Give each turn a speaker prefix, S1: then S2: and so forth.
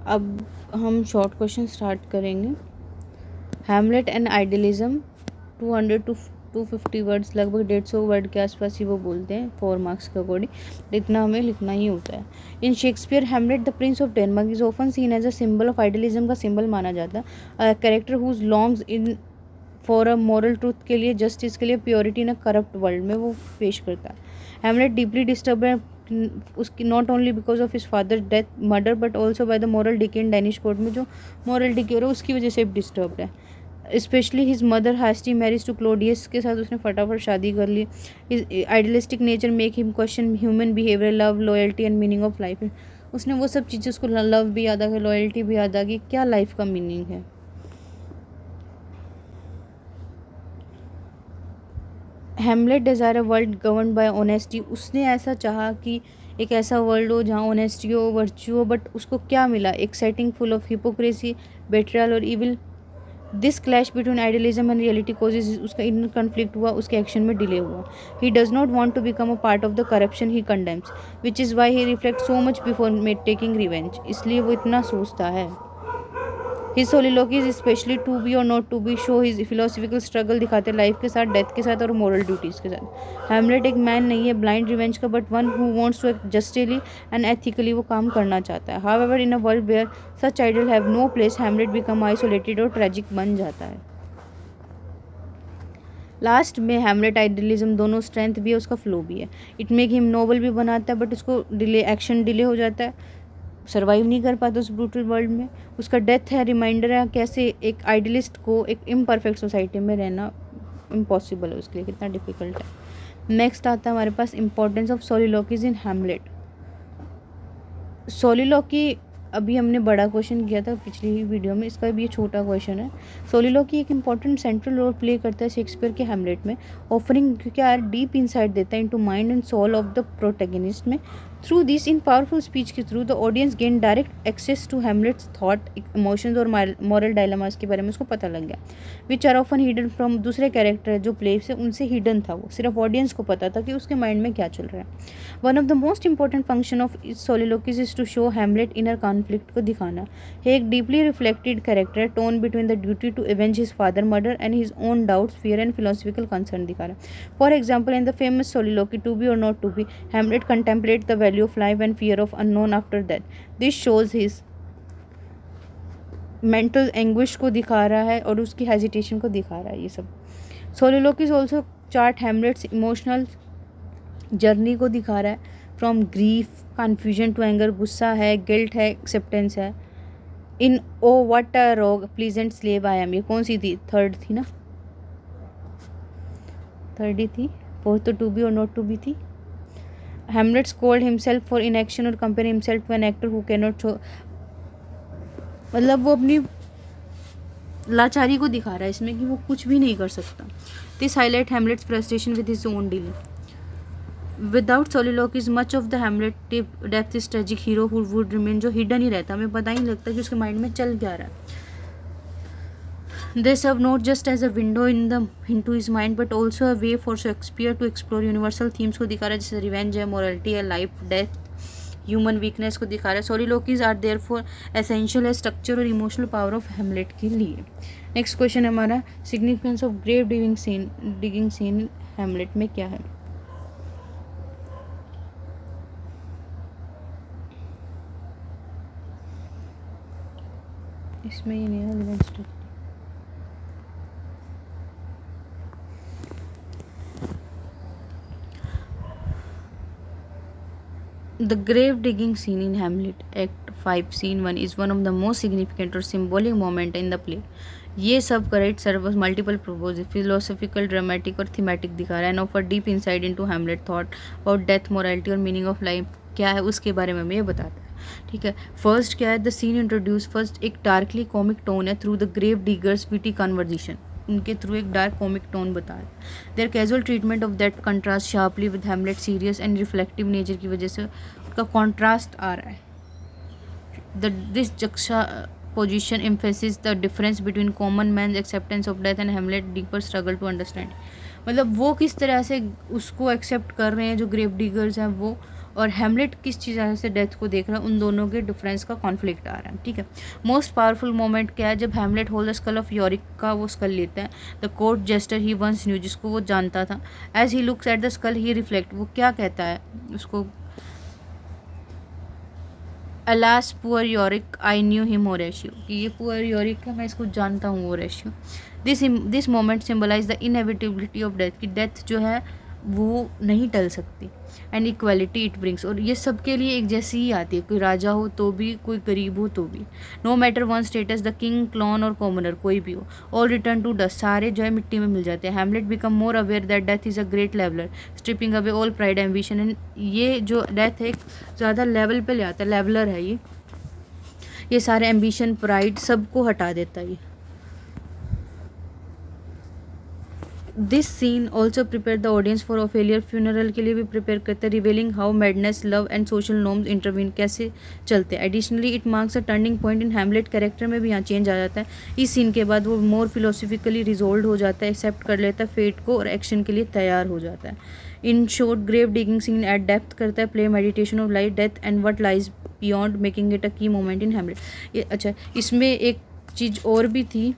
S1: अब हम short question start करेंगे। Hamlet and idealism 200 to 250 words, लगभग 150 वर्ड के आसपास ही वो बोलते हैं 4 मार्क्स के अकॉर्डिंग। इतना हमें लिखना ही होता है। In Shakespeare Hamlet the prince of Denmark is often seen as a symbol of idealism का सिंबल माना जाता है। Character whose longs in for a moral truth के लिए, जस्टिस के लिए, purity in a corrupt world में वो पेश करता है। हैमलेट डीपली डिस्टर्ब है उसकी not only because of his father death murder but also by the moral decay in Danish court में जो मॉरल डिके हो रहा है उसकी वजह से डिस्टर्ब है। Specially his mother hasty marriage to Claudius के साथ उसने फटाफट शादी कर ली। His idealistic nature make him question human behaviour, love, loyalty and meaning of life. उसने वो सब चीज़ें, उसको लव भी याद आ गई, लॉयल्टी भी याद आ गई, क्या लाइफ का मीनिंग है। Hamlet desire a world govern by honesty. उसने ऐसा चाहा कि एक ऐसा वर्ल्ड हो जहाँ ऑनेस्टी हो, वर्च्यू हो, बट उसको क्या मिला? एक setting full of hypocrisy, betrayal और evil. This clash between idealism and reality causes, उसका इनर कन्फ्लिक्ट हुआ, उसके एक्शन में डिले हुआ। He does not want to become a part of the corruption he condemns, which is why he reflect so much before taking revenge. इसलिए वो इतना सोचता है। His soliloquies especially to be और not to be show his philosophical struggle दिखाते life के साथ, death के साथ और मॉरल ड्यूटीज़ के साथ। हैमलेट एक मैन नहीं है ब्लाइंड रिवेंज का, but one who wants to act justly and ethically, वो काम करना चाहता है। However in a world where such ideal have no place, Hamlet become isolated और ट्रेजिक बन जाता है। लास्ट में हैमलेट आइडियलिज्म दोनों स्ट्रेंथ भी है, उसका फ्लो भी है। इट मेक हिम नोबल भी बनाता है, बट उसको डिले, एक्शन डिले हो जाता है, सर्वाइव नहीं कर पाता उस ब्रूटल वर्ल्ड में। उसका डेथ है, रिमाइंडर है कैसे एक आइडियलिस्ट को एक इम्परफेक्ट सोसाइटी में रहना इम्पॉसिबल है, उसके लिए कितना डिफिकल्ट है। नेक्स्ट आता है हमारे पास इंपॉर्टेंस ऑफ सोलिलोकीज इन हैमलेट। सोलिलोकी अभी हमने बड़ा क्वेश्चन किया था पिछली ही वीडियो में, इसका भी ये छोटा क्वेश्चन है। सोलिलोकी एक इंपॉर्टेंट सेंट्रल रोल प्ले करता है शेक्सपियर के हैमलेट में। ऑफरिंग क्या है, डीप इंसाइट देता है into mind and soul of the protagonist में। Through this in powerful speech के through the audience gain direct access to Hamlet's thought, emotions और मॉरल डायलेमास के बारे में उसको पता लग गया। Which are often hidden from दूसरे कैरेक्टर जो प्ले से उनसे हिडन था, वो सिर्फ ऑडियंस को पता था कि उसके माइंड में क्या चल रहा है। One of the most important function of soliloquies is to show Hamlet inner conflict को दिखाना है। एक deeply reflected character torn between the duty to avenge his father murder and his own doubts, fear and philosophical concern दिखा रहा है। For example in the famous soliloquy to be और not to be, Hamlet contemplate the value of life and fear of unknown after death. This shows his mental anguish को दिखा रहा है और उसकी हेजिटेशन को दिखा रहा है। ये सब soliloquies also chart Hamlet's emotional journey को दिखा रहा है। From grief, confusion to anger, गुस्सा है, गिल्ट है, एक्सेप्टेंस है। इन ओ व्हाट अ रोग प्लीजेंट स्लेव आई एम, ये कौन सी थी? थर्ड थी ना, थर्ड ही थी। फोर्थ तो टू बी और नॉट टू बी थी। Hamlet scold himself for inaction और compare himself to an actor who can not show, मतलब वो अपनी लाचारी को दिखा रहा है इसमें कि वो कुछ भी नहीं कर सकता। This highlight Hamlet's frustration with his own dealing. Without soliloquies much of the Hamlet depth is tragic hero who would remain, जो हिडन ही रहता, हमें पता ही नहीं लगता कि उसके माइंड में चल क्या रहा है। They serve not just as a window into his mind but also a way for Shakespeare to explore universal themes को दिखा रहा है, जैसे रिवेंज है, मोरलिटी है, लाइफ, डेथ, ह्यूमन वीकनेस को दिखा रहा है। Soliloquies are there for essential है स्ट्रक्चर और इमोशनल पावर ऑफ हैमलेट के लिए। नेक्स्ट क्वेश्चन हमारा, significance of grave digging scene Hamlet में क्या है? इसमें ये नहीं है। The grave digging scene in Hamlet, Act 5, Scene 1 is one of the most significant or symbolic moment in the play. ये सब correct serves multiple purpose philosophical, dramatic और थीमेटिक दिखा रहा है and offer deep insight into Hamlet thought about death, morality और meaning of life क्या है उसके बारे में हमें ये बताता है। ठीक है, फर्स्ट क्या है, द सीन इंट्रोड्यूस फर्स्ट एक डार्कली कॉमिक टोन है through the grave diggers witty conversation, उनके थ्रू एक डार्क कॉमिक टोन बता है। Their casual treatment of that contrast sharply with Hamlet serious and reflective nature की वजह से उसका कॉन्ट्रास्ट आ रहा है। This juxtaposition emphasis the difference between common man acceptance of death and Hamlet deeper struggle to understand, मतलब वो किस तरह से उसको एक्सेप्ट कर रहे हैं जो ग्रेव डिगर्स हैं वो, और हैमलेट किस चीज़ से डेथ को देख रहा है, उन दोनों के डिफरेंस का कॉन्फ्लिक्ट आ रहा है, ठीक है। मोस्ट पावरफुल मोमेंट क्या है, जब Hamlet hold the skull of Yorick का वो स्कल लेता है, the court jester he once knew, जिसको वो जानता था, as he looks at the skull he reflect, वो क्या कहता है उसको, alas poor Yorick I knew him Horatio, कि ये पुअर यॉरिक है, मैं इसको जानता हूँ Horatio. This moment symbolize the inevitability of death, कि डेथ जो है वो नहीं टल सकती, एंड इक्वालिटी इट ब्रिंग्स, और ये सबके लिए एक जैसी ही आती है, कोई राजा हो तो भी, कोई गरीब हो तो भी, no matter one status, the king, clown और कॉमनर, कोई भी हो, ऑल रिटर्न टू डस्ट, सारे जो है मिट्टी में मिल जाते हैं। Hamlet become more aware that death is a great leveller, stripping away all pride ambition, and ये जो डेथ है एक ज़्यादा लेवल पे ले आता है, लेवलर है ये सारे एम्बिशन, प्राइड, सबको हटा देता है ये। This scene also prepare the audience for Ophelia funeral, के लिए भी प्रिपेयर करते हैं, revealing how madness, love and social norms intervene, कैसे चलते हैं। Additionally it marks a turning point in Hamlet, character में भी यहाँ चेंज आ जाता है। इस सीन के बाद वो मोर फिलोसफिकली रिजोल्व हो जाता है, एक्सेप्ट कर लेता है फेट को और एक्शन के लिए तैयार हो जाता है। In short grave digging scene at depth करता है, play meditation of life, death and what lies beyond, making it a key moment in Hamlet. ये अच्छा, इसमें एक चीज़ और भी थी